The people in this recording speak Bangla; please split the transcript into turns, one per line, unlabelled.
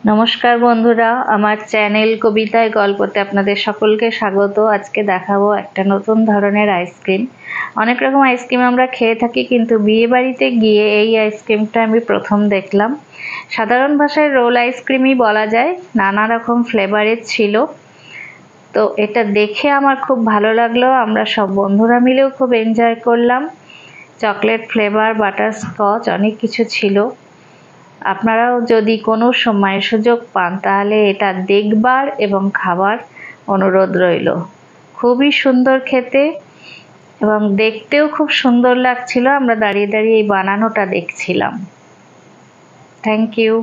নমস্কার বন্ধুরা, আমার চ্যানেল কবিতায় গল্পতে আপনাদের সকলকে স্বাগত। আজকে দেখাবো একটা নতুন ধরনের আইসক্রিম। অনেক রকম আইসক্রিম আমরা খেয়ে থাকি, কিন্তু বিয়ে বাড়িতে গিয়ে এই আইসক্রিমটা আমি প্রথম দেখলাম। সাধারণ ভাষায় রোল আইসক্রিমই বলা যায়, নানা রকম ফ্লেভারের ছিল। তো এটা দেখে আমার খুব ভালো লাগলো, আমরা সব বন্ধুরা মিলেও খুব এনজয় করলাম। চকলেট ফ্লেভার, বাটারস্কচ, অনেক কিছু ছিল। আপনারাও যদি কোনো সময় সুযোগ পান তাহলে এটা দেখবার এবং খাবার অনুরোধ রইল। খুবই সুন্দর খেতে এবং দেখতেও খুব সুন্দর লাগছিল। আমরা দাঁড়িয়ে দাঁড়িয়ে এই বানানোটা দেখছিলাম। Thank you.